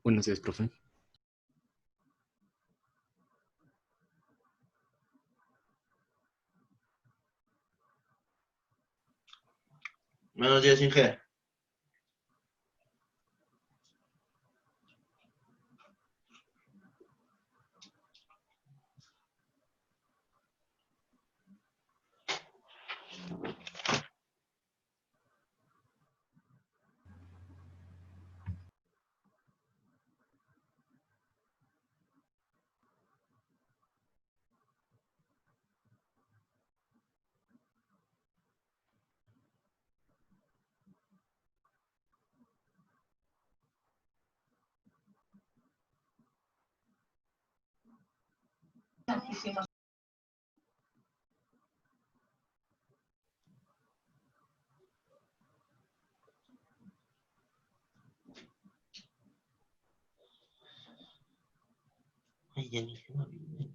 Buenos días, profe. Buenos días, Inge. Ay, ya ni se me olvidó.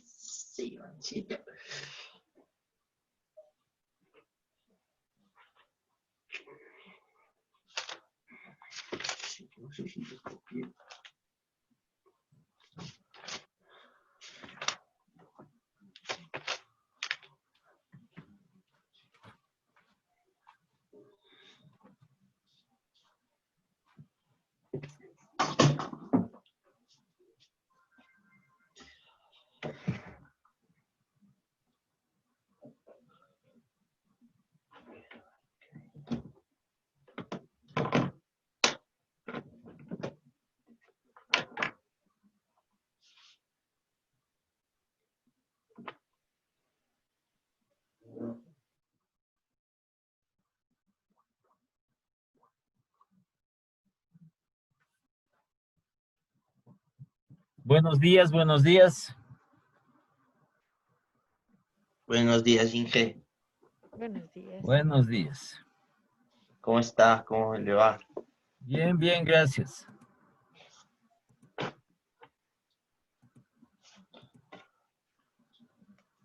Sí, chica. No sé si lo copié. Buenos días, buenos días. Buenos días, Inge. Buenos días. Buenos días. ¿Cómo está? ¿Cómo le va? Bien, bien, gracias.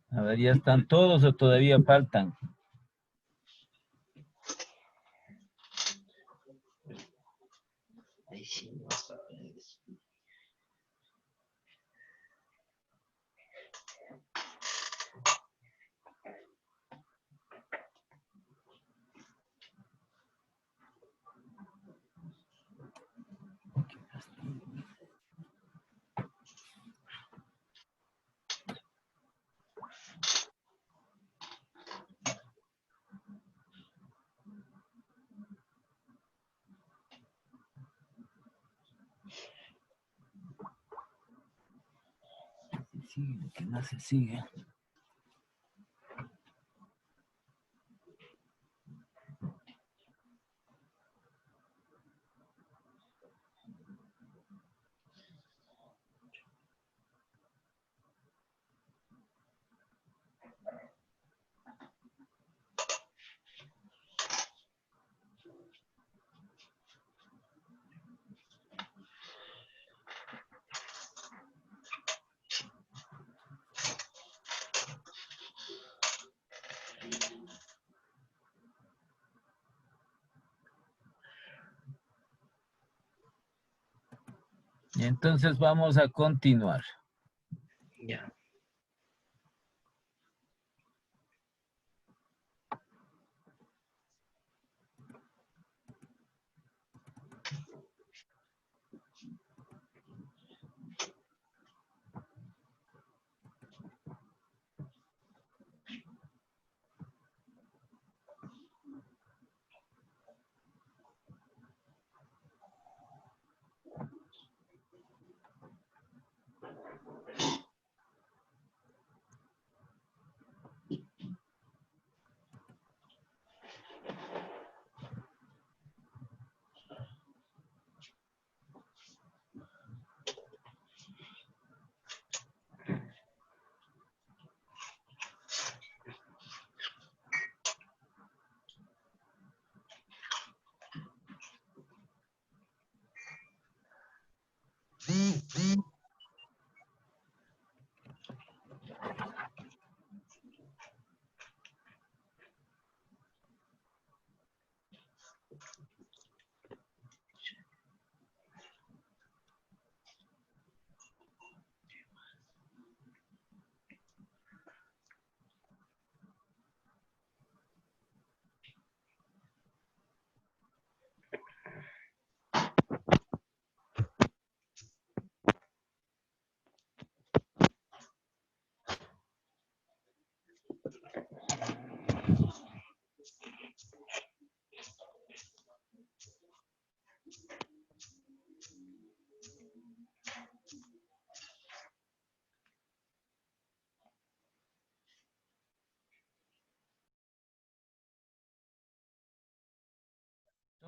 A ver, ¿ya están todos o todavía faltan? Ay, sí, no sabes. Sigue, que no se sigue. Y entonces vamos a continuar. Ya.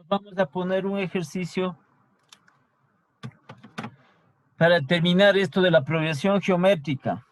Vamos a poner un ejercicio para terminar esto de la progresión geométrica.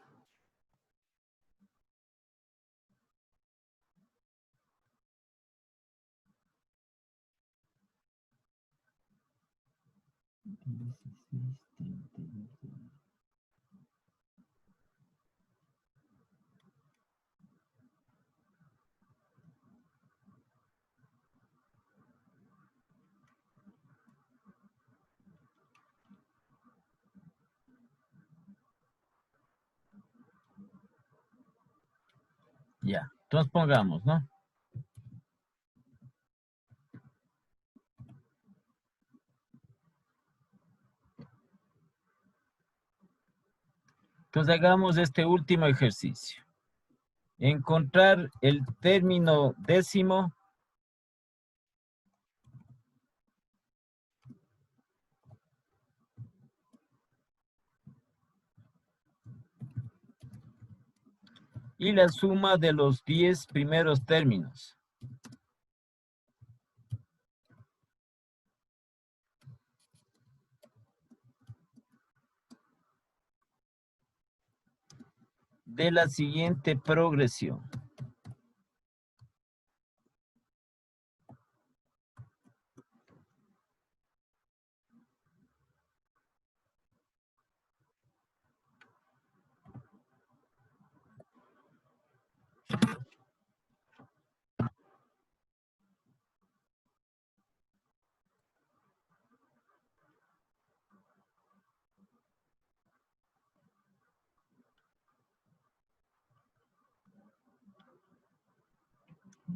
Ya, entonces pongamos, ¿no? Entonces hagamos este último ejercicio. Encontrar el término décimo y la suma de los 10 primeros términos. De la siguiente progresión.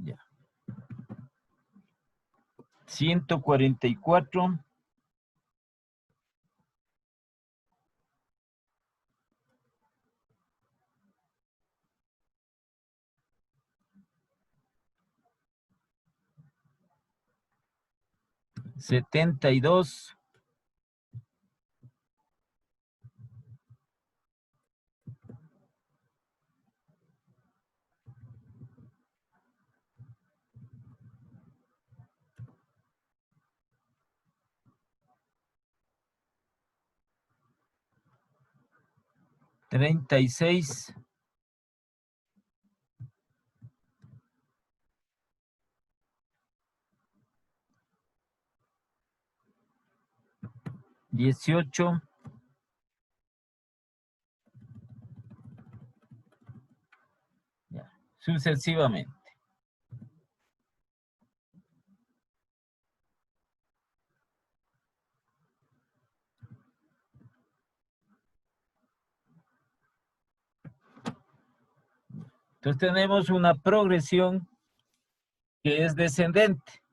Ya. 144. Setenta y dos. Treinta y seis. Dieciocho. Ya, sucesivamente. Entonces tenemos una progresión que es descendente.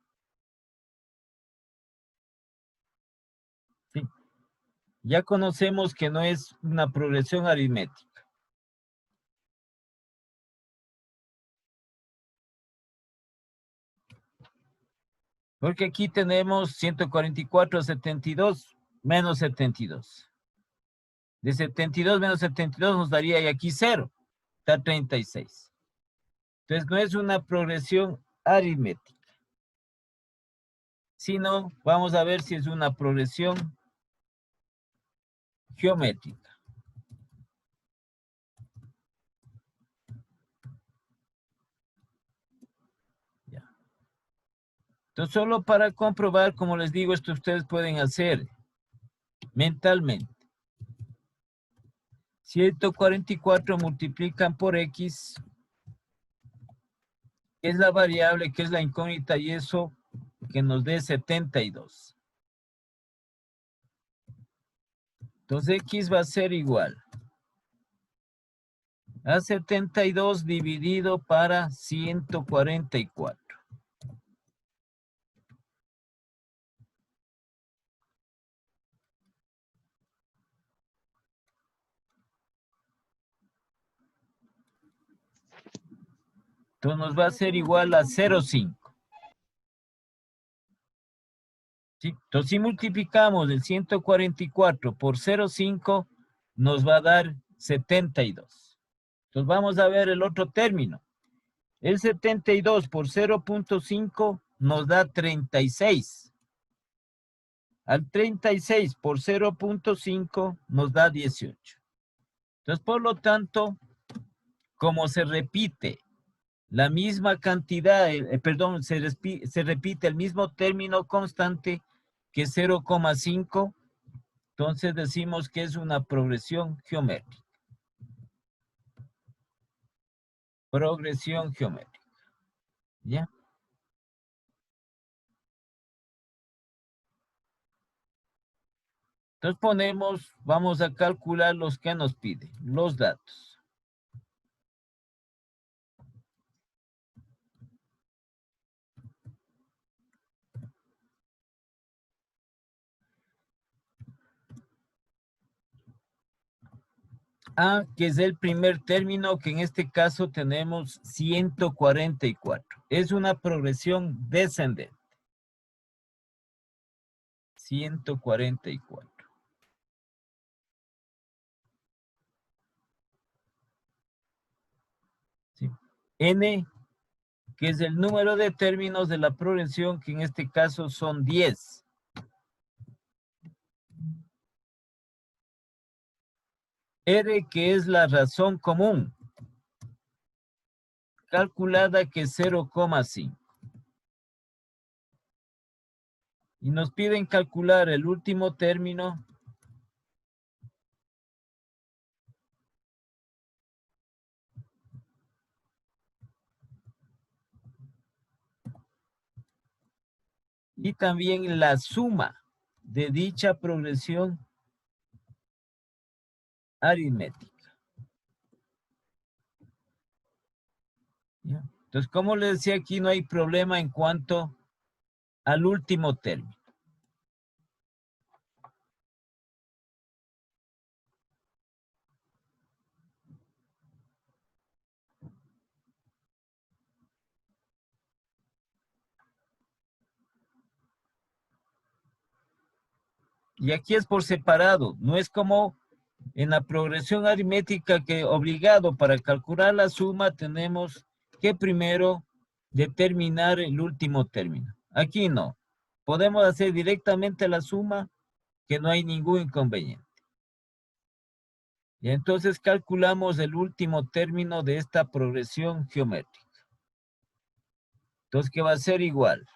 ¿Sí? Ya conocemos que no es una progresión aritmética. Porque aquí tenemos 144, 72, menos 72. De 72 menos 72 nos daría y aquí 0. Está 36. Entonces no es una progresión aritmética. Sino vamos a ver si es una progresión geométrica. Ya. Entonces solo para comprobar, como les digo, esto ustedes pueden hacer mentalmente. 144 multiplican por X, que es la variable, que es la incógnita, y eso que nos dé 72. Entonces X va a ser igual a 72 dividido para 144. Entonces nos va a ser igual a 0,5. ¿Sí? Entonces si multiplicamos el 144 por 0,5 nos va a dar 72. Entonces vamos a ver el otro término. El 72 por 0,5 nos da 36. Al 36 por 0.5 nos da 18. Entonces, por lo tanto, como se repite la misma cantidad, perdón, se repite el mismo término constante que 0,5, entonces decimos que es una progresión geométrica. Progresión geométrica. ¿Ya? Entonces ponemos, vamos a calcular los que nos pide, los datos. A, que es el primer término, que en este caso tenemos 144. Es una progresión descendente. 144. ¿Sí? N, que es el número de términos de la progresión, que en este caso son 10. R, que es la razón común, calculada que es 0,5. Y nos piden calcular el último término. Y también la suma de dicha progresión aritmética. ¿Ya? Entonces, como les decía, aquí no hay problema en cuanto al último término. Y aquí es por separado, no es como en la progresión aritmética que obligado para calcular la suma tenemos que primero determinar el último término. Aquí no. Podemos hacer directamente la suma, que no hay ningún inconveniente. Y entonces calculamos el último término de esta progresión geométrica. Entonces, que va a ser igual.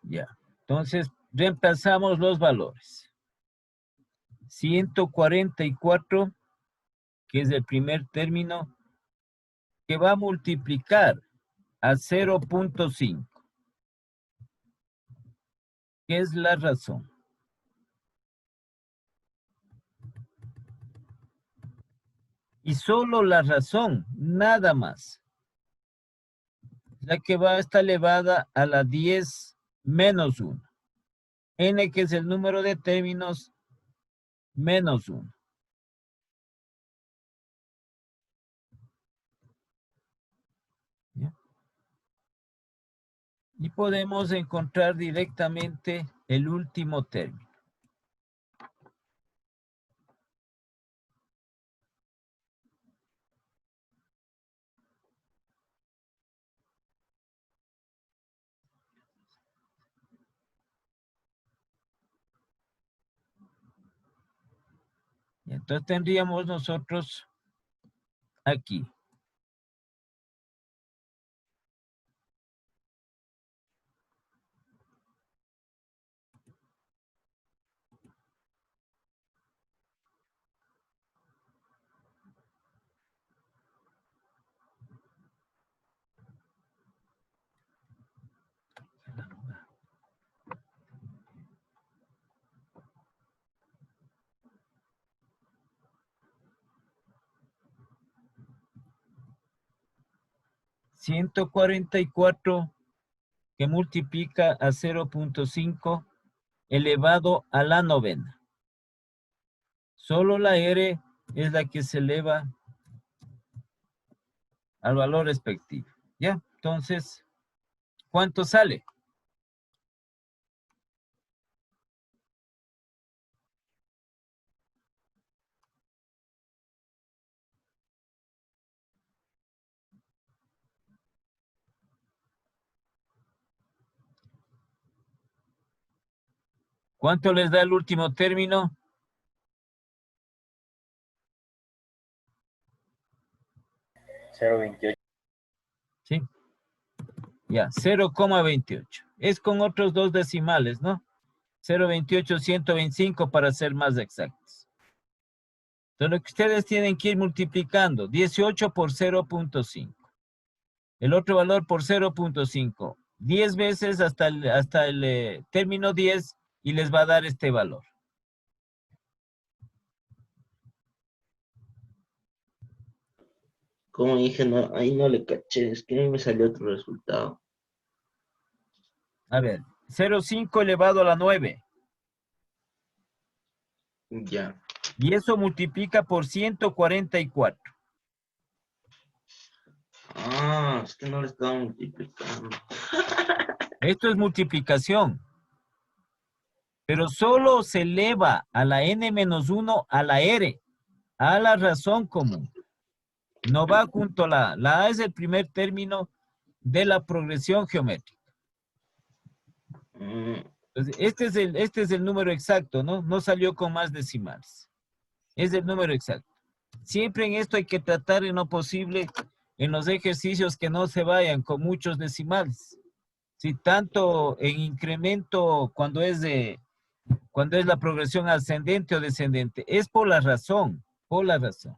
Ya. Entonces, reemplazamos los valores. 144, que es el primer término, que va a multiplicar a 0.5. ¿Qué es la razón? Y solo la razón, nada más. La que va a estar elevada a la 10 menos 1. N, que es el número de términos, menos 1. ¿Ya? Y podemos encontrar directamente el último término. Y entonces tendríamos nosotros aquí. 144 que multiplica a 0.5 elevado a la novena. Solo la R es la que se eleva al valor respectivo. ¿Ya? Entonces, ¿cuánto sale? ¿Cuánto les da el último término? 0.28. ¿Sí? Ya, 0,28. Es con otros dos decimales, ¿no? 0,28, 125 para ser más exactos. Entonces, lo que ustedes tienen que ir multiplicando, 18 por 0.5. El otro valor por 0.5. 10 veces hasta el término 10 y les va a dar este valor. Como dije, no, ahí no le caché, es que a mí me salió otro resultado. A ver, 0,5 elevado a la 9. Ya. Y eso multiplica por 144. Ah, es que no le estaba multiplicando. Esto es multiplicación. Pero solo se eleva a la n-1 a la r, a la razón común. No va junto a la A. La A es el primer término de la progresión geométrica. Entonces, este es el número exacto, ¿no? No salió con más decimales. Es el número exacto. Siempre en esto hay que tratar en lo posible, en los ejercicios, que no se vayan con muchos decimales. Si tanto en incremento cuando es la progresión ascendente o descendente, es por la razón, por la razón.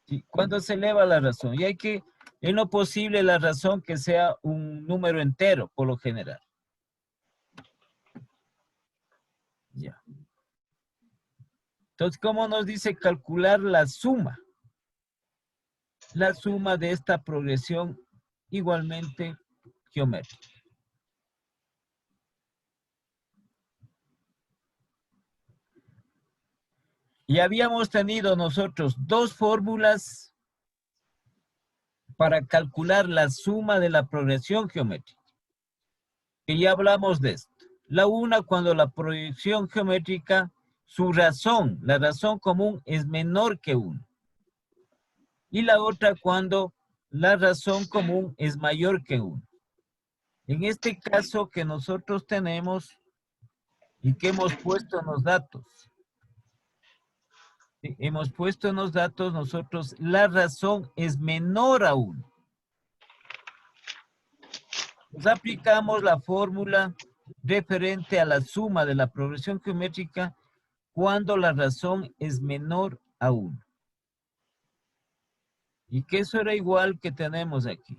¿Sí? Cuando se eleva la razón, y hay que, en lo posible, la razón que sea un número entero, por lo general. Ya. Entonces, ¿cómo nos dice calcular la suma? La suma de esta progresión igualmente geométrica. Y habíamos tenido nosotros dos fórmulas para calcular la suma de la progresión geométrica. Que ya hablamos de esto. La una, cuando la progresión geométrica, su razón, la razón común es menor que 1. Y la otra, cuando la razón común es mayor que 1. En este caso que nosotros tenemos y que hemos puesto en los datos. Hemos puesto en los datos nosotros, la razón es menor a 1. Nos aplicamos la fórmula referente a la suma de la progresión geométrica cuando la razón es menor a 1. Y que eso era igual que tenemos aquí.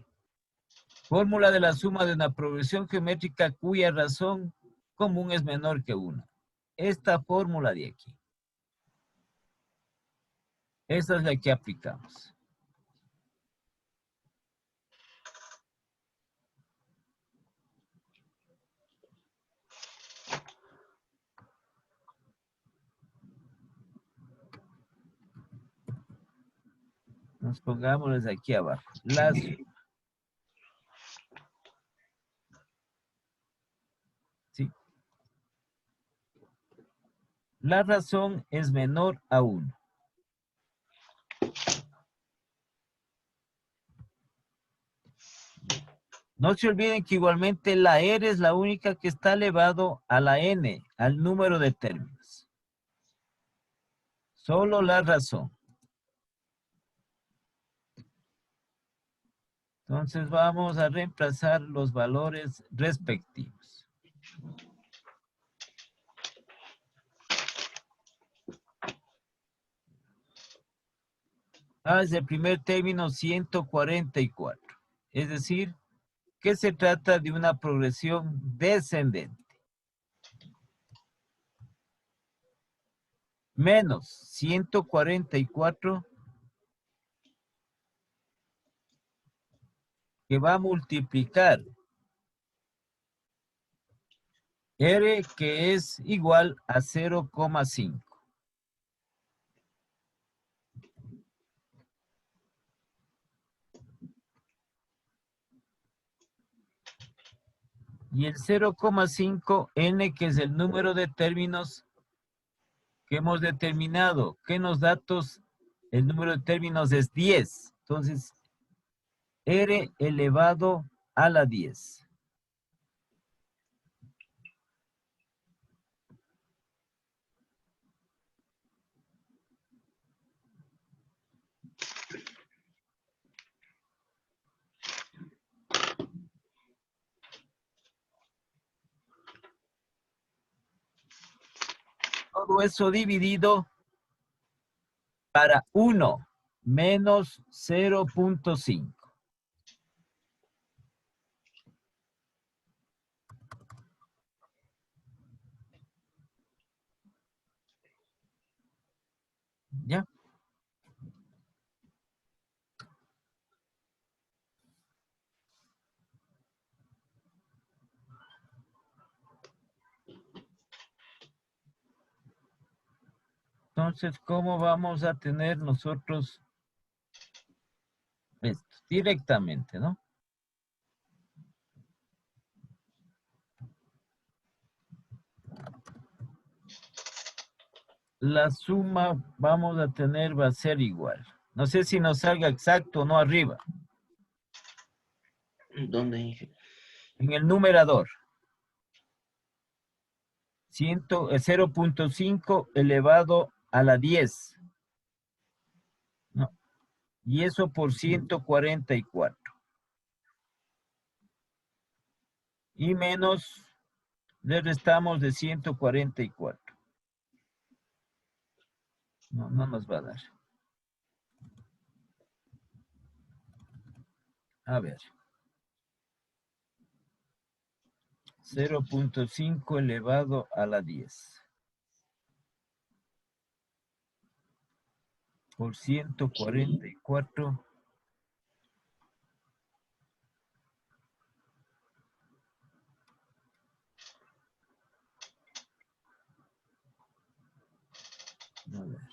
Fórmula de la suma de una progresión geométrica cuya razón común es menor que 1. Esta fórmula de aquí. Esa es la que aplicamos. Nos pongámosles aquí abajo. La suma. ¿Sí? La razón es menor a 1. No se olviden que igualmente la R es la única que está elevado a la N, al número de términos. Solo la razón. Entonces vamos a reemplazar los valores respectivos. Es el primer término 144. Es decir, que se trata de una progresión descendente. Menos 144 que va a multiplicar R, que es igual a 0,5. Y el 0,5, N, que es el número de términos que hemos determinado, que en los datos el número de términos es 10. Entonces, R elevado a la 10. Todo eso dividido para 1 menos 0,5. ¿Ya? Entonces, ¿cómo vamos a tener nosotros esto? Directamente, ¿no? La suma vamos a tener va a ser igual. No sé si nos salga exacto o no arriba. ¿Dónde? En el numerador. 0,5 elevado a la 10. No. Y eso por 144. Y menos, le restamos de 144. No nos va a dar. A ver. 0,5 elevado a la 10. Por 144. A ver.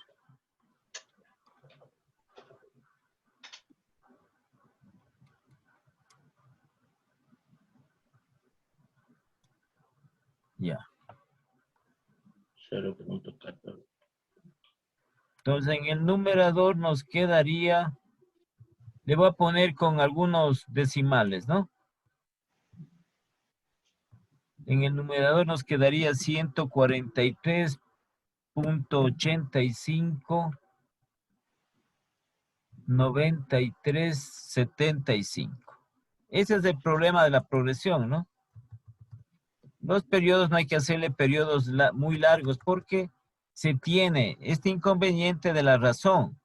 Ya. 0,14. Entonces en el numerador nos quedaría, le voy a poner con algunos decimales, ¿no? En el numerador nos quedaría 143.85, 93.75. Ese es el problema de la progresión, ¿no? Los periodos no hay que hacerle periodos muy largos porque se tiene este inconveniente de la razón.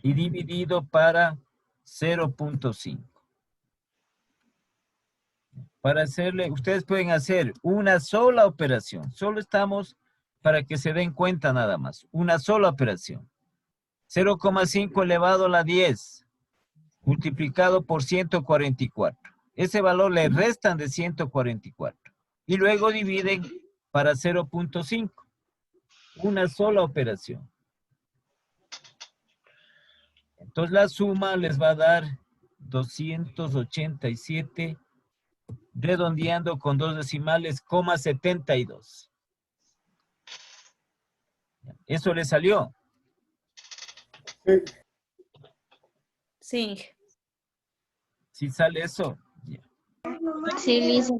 Y dividido para 0,5. Para hacerle, ustedes pueden hacer una sola operación. Solo estamos para que se den cuenta nada más. Una sola operación. 0,5 elevado a la 10 multiplicado por 144. Ese valor le restan de 144. Y luego dividen para 0,5. Una sola operación. Entonces la suma les va a dar 287, redondeando con dos decimales, 72. ¿Eso le salió? Sí. ¿Sí sale eso? Ya. Sí, listo.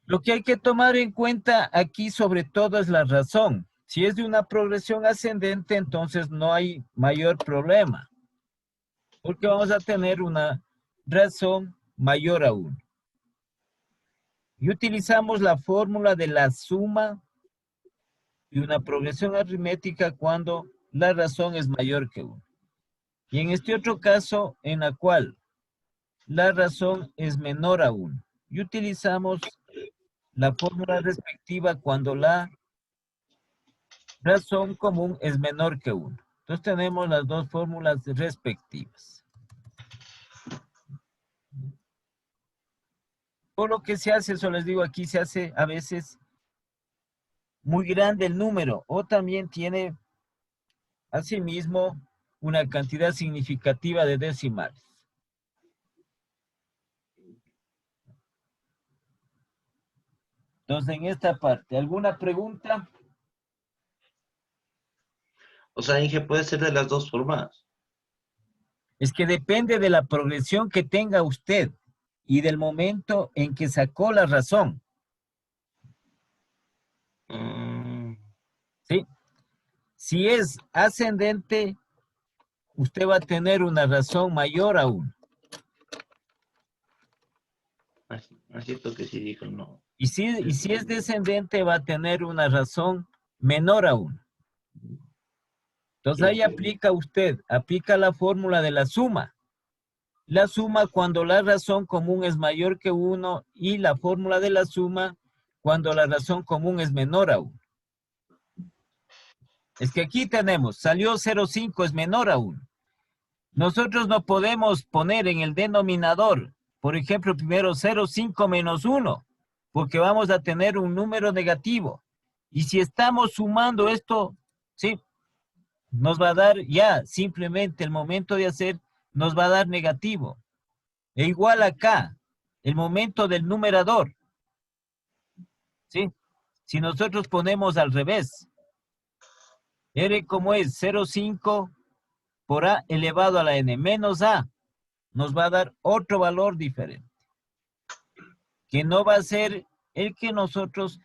Lo que hay que tomar en cuenta aquí sobre todo es la razón. Si es de una progresión ascendente, entonces no hay mayor problema. Porque vamos a tener una razón mayor a 1. Y utilizamos la fórmula de la suma y una progresión aritmética cuando la razón es mayor que 1. Y en este otro caso, en la cual la razón es menor a 1. Y utilizamos la fórmula respectiva cuando la razón común es menor que 1. Entonces tenemos las dos fórmulas respectivas. Por lo que se hace, eso les digo, aquí se hace a veces muy grande el número, o también tiene asimismo una cantidad significativa de decimales. Entonces, en esta parte, ¿alguna pregunta? O sea, Inge, puede ser de las dos formas. Es que depende de la progresión que tenga usted y del momento en que sacó la razón. ¿Sí? Si es ascendente, usted va a tener una razón mayor aún. Así que sí dijo no. Y si es descendente, va a tener una razón menor aún. Entonces ahí aplica la fórmula de la suma. La suma cuando la razón común es mayor que 1 y la fórmula de la suma cuando la razón común es menor a 1. Es que aquí tenemos, salió 0,5 es menor a 1. Nosotros no podemos poner en el denominador, por ejemplo, primero 0,5 menos 1, porque vamos a tener un número negativo. Y si estamos sumando esto, sí, nos va a dar ya, simplemente el momento de hacer, nos va a dar negativo. E igual acá, el momento del numerador. ¿Sí? Si nosotros ponemos al revés, R como es 0,5 por A elevado a la N menos A, nos va a dar otro valor diferente. Que no va a ser el que nosotros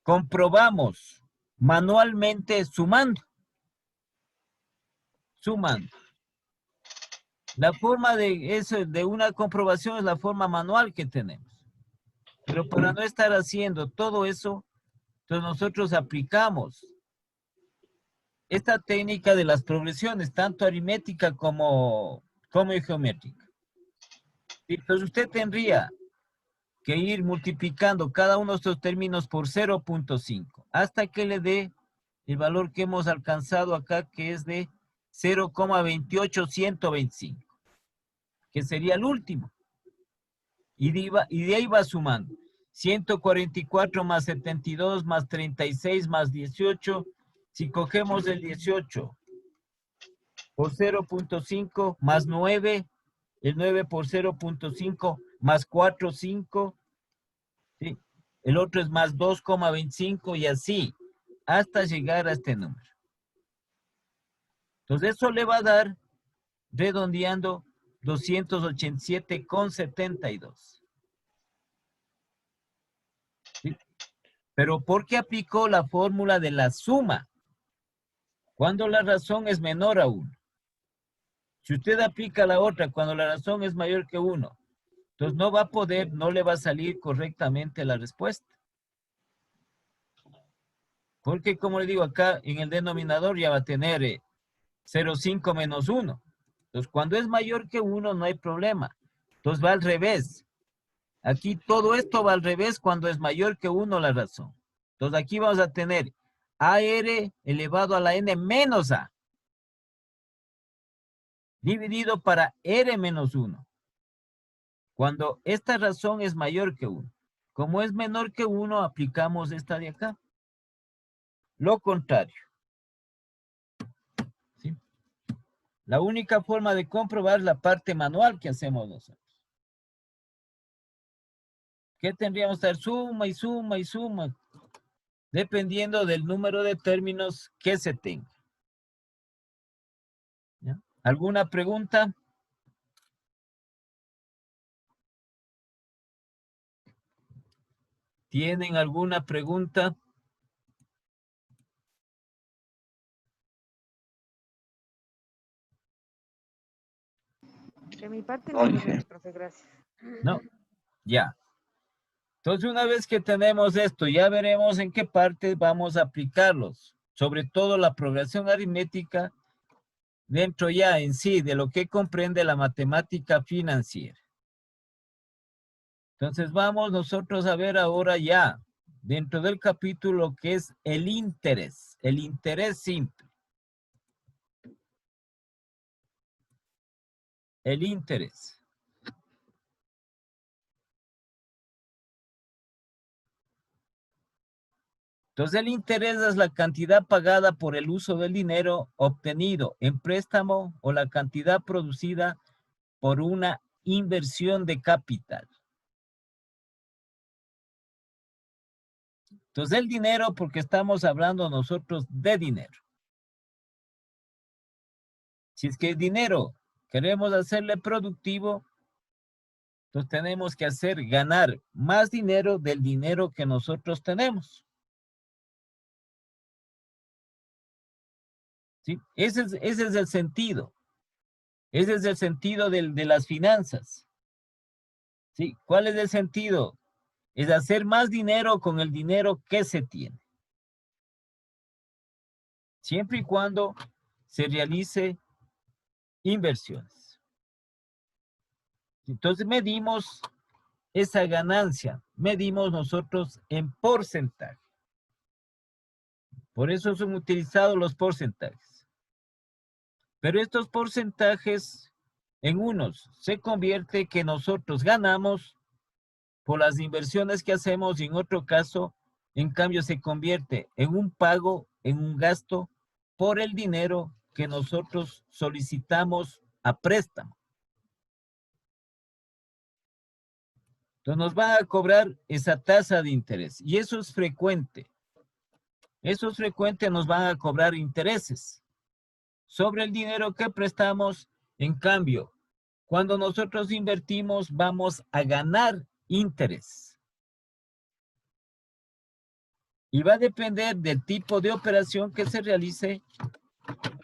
comprobamos manualmente sumando. La forma de una comprobación es la forma manual que tenemos. Pero para no estar haciendo todo eso, entonces nosotros aplicamos esta técnica de las progresiones, tanto aritmética como geométrica. Entonces usted tendría que ir multiplicando cada uno de estos términos por 0,5 hasta que le dé el valor que hemos alcanzado acá, que es de 0,28125, que sería el último. Y de ahí va sumando. 144 más 72 más 36 más 18. Si cogemos el 18 por 0,5 más 9, el 9 por 0,5 más 4, 5. ¿Sí? El otro es más 2,25 y así, hasta llegar a este número. Entonces eso le va a dar, redondeando, 287,72. ¿Sí? Pero ¿por qué aplicó la fórmula de la suma? Cuando la razón es menor a 1. Si usted aplica la otra cuando la razón es mayor que 1, entonces no va a poder, no le va a salir correctamente la respuesta. Porque como le digo acá, en el denominador ya va a tener 0,5 menos 1. Entonces cuando es mayor que 1 no hay problema. Entonces va al revés. Aquí todo esto va al revés cuando es mayor que 1 la razón. Entonces aquí vamos a tener AR elevado a la N menos A. Dividido para R menos 1. Cuando esta razón es mayor que 1. Como es menor que 1, aplicamos esta de acá. Lo contrario. ¿Sí? La única forma de comprobar la parte manual que hacemos nosotros. ¿Qué tendríamos que hacer? Suma y suma y suma. Dependiendo del número de términos que se tenga. ¿Ya? ¿Alguna pregunta? ¿Tienen alguna pregunta? De mi parte no, profe, gracias. No, ya. Entonces, una vez que tenemos esto, ya veremos en qué parte vamos a aplicarlos. Sobre todo la progresión aritmética dentro ya en sí de lo que comprende la matemática financiera. Entonces, vamos nosotros a ver ahora ya dentro del capítulo que es el interés simple. El interés. Entonces, el interés es la cantidad pagada por el uso del dinero obtenido en préstamo o la cantidad producida por una inversión de capital. Entonces, el dinero, porque estamos hablando nosotros de dinero. Si es que el dinero queremos hacerle productivo, entonces tenemos que hacer ganar más dinero del dinero que nosotros tenemos. ¿Sí? Ese es el sentido. Ese es el sentido de las finanzas. ¿Sí? ¿Cuál es el sentido? Es hacer más dinero con el dinero que se tiene. Siempre y cuando se realice inversiones. Entonces medimos esa ganancia, medimos nosotros en porcentaje. Por eso son utilizados los porcentajes. Pero estos porcentajes, en unos se convierte que nosotros ganamos por las inversiones que hacemos y en otro caso, en cambio, se convierte en un pago, en un gasto por el dinero que nosotros solicitamos a préstamo. Entonces nos van a cobrar esa tasa de interés y eso es frecuente. Eso es frecuente, nos van a cobrar intereses sobre el dinero que prestamos. En cambio, cuando nosotros invertimos, vamos a ganar interés. Y va a depender del tipo de operación que se realice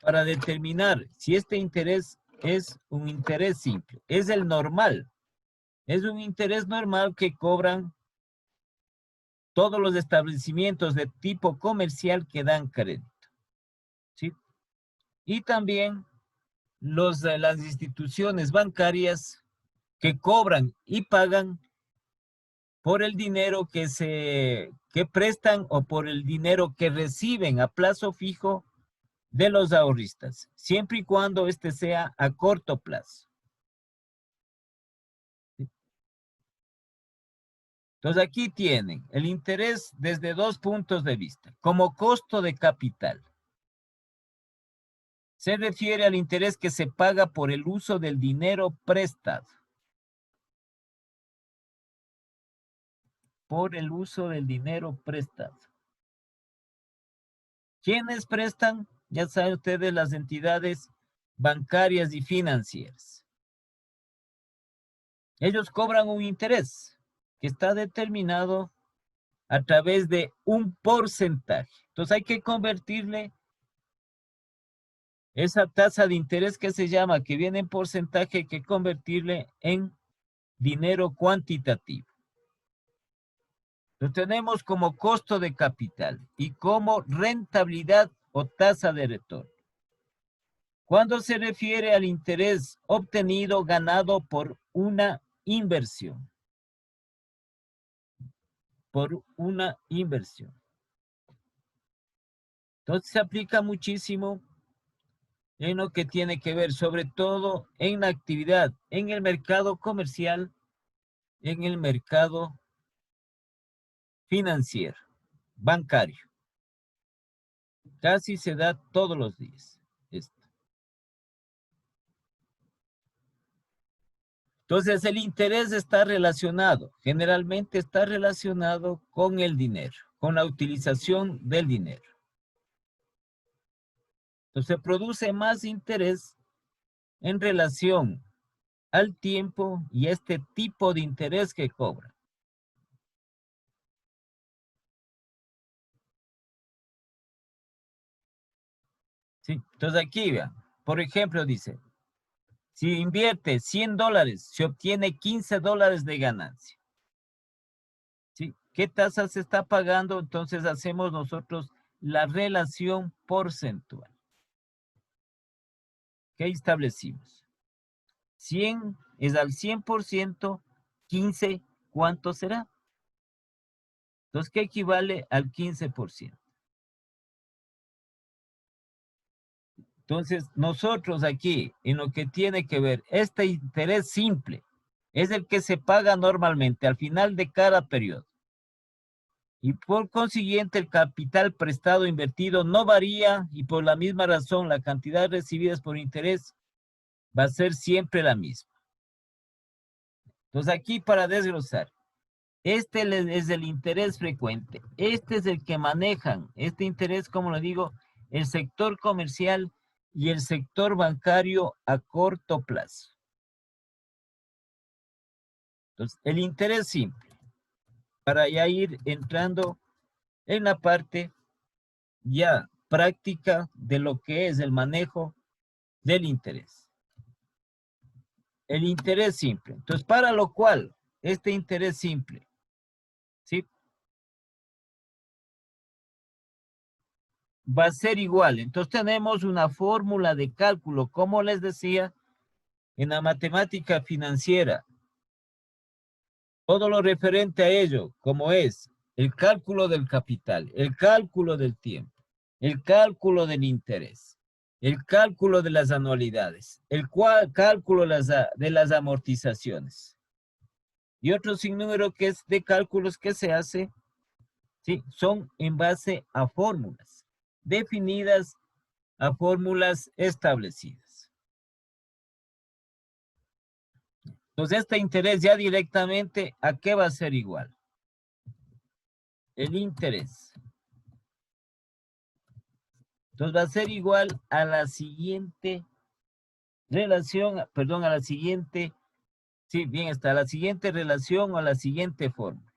para determinar si este interés es un interés simple. Es el normal. Es un interés normal que cobran todos los establecimientos de tipo comercial que dan crédito. ¿Sí? Y también las instituciones bancarias que cobran y pagan por el dinero que prestan o por el dinero que reciben a plazo fijo de los ahorristas, siempre y cuando este sea a corto plazo. Entonces aquí tienen el interés desde dos puntos de vista. Como costo de capital. Se refiere al interés que se paga por el uso del dinero prestado. Por el uso del dinero prestado. ¿Quiénes prestan? Ya saben ustedes, las entidades bancarias y financieras. Ellos cobran un interés que está determinado a través de un porcentaje. Entonces hay que convertirle esa tasa de interés que se llama, que viene en porcentaje, hay que convertirle en dinero cuantitativo. Lo tenemos como costo de capital y como rentabilidad o tasa de retorno. Cuando se refiere al interés obtenido, ganado por una inversión. Por una inversión. Entonces se aplica muchísimo en lo que tiene que ver, sobre todo en la actividad, en el mercado comercial, en el mercado financiero, bancario. Casi se da todos los días esto. Entonces el interés está relacionado, generalmente está relacionado con el dinero, con la utilización del dinero. Entonces se produce más interés en relación al tiempo y este tipo de interés que cobra. ¿Sí? Entonces aquí vean, por ejemplo dice, si invierte $100, se obtiene $15 de ganancia. ¿Sí? ¿Qué tasa se está pagando? Entonces hacemos nosotros la relación porcentual. ¿Qué establecimos? 100 es al 100%, 15, ¿cuánto será? Entonces, ¿qué equivale al 15%? Entonces, nosotros aquí, en lo que tiene que ver, este interés simple es el que se paga normalmente al final de cada periodo. Y por consiguiente, el capital prestado invertido no varía y por la misma razón, la cantidad recibida por interés va a ser siempre la misma. Entonces, aquí para desglosar, este es el interés frecuente. Este es el que manejan, este interés, como lo digo, el sector comercial y el sector bancario a corto plazo. Entonces, el interés simple, para ya ir entrando en la parte ya práctica de lo que es el manejo del interés. El interés simple. Entonces, para lo cual, este interés simple, ¿sí? Va a ser igual. Entonces, tenemos una fórmula de cálculo, como les decía, en la matemática financiera. Todo lo referente a ello, como es el cálculo del capital, el cálculo del tiempo, el cálculo del interés, el cálculo de las anualidades, el cálculo de las amortizaciones. Y otro sinnúmero que es de cálculos que se hace, ¿sí? Son en base a fórmulas definidas, a fórmulas establecidas. Entonces, este interés ya directamente, ¿a qué va a ser igual? El interés. Entonces, va a ser igual a la siguiente relación, perdón, a la siguiente, sí, bien está, a la siguiente relación o a la siguiente fórmula.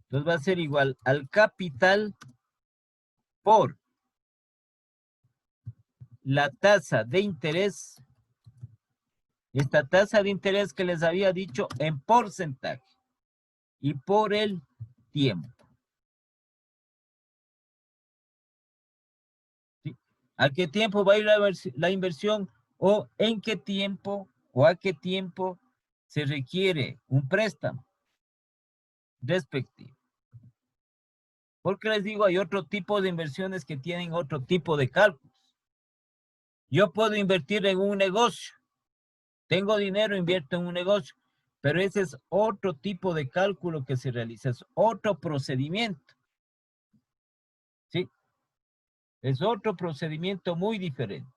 Entonces, va a ser igual al capital por la tasa de interés, esta tasa de interés que les había dicho en porcentaje y por el tiempo. ¿Sí? ¿A qué tiempo va a ir la inversión o en qué tiempo o a qué tiempo se requiere un préstamo respectivo? Porque les digo, hay otro tipo de inversiones que tienen otro tipo de cálculos. Yo puedo invertir en un negocio. Tengo dinero, invierto en un negocio. Pero ese es otro tipo de cálculo que se realiza. Es otro procedimiento. ¿Sí? Es otro procedimiento muy diferente.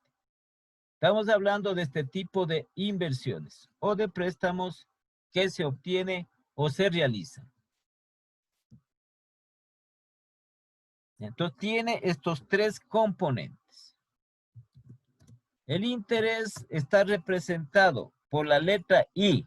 Estamos hablando de este tipo de inversiones o de préstamos que se obtiene o se realizan. Entonces tiene estos tres componentes. El interés está representado por la letra I,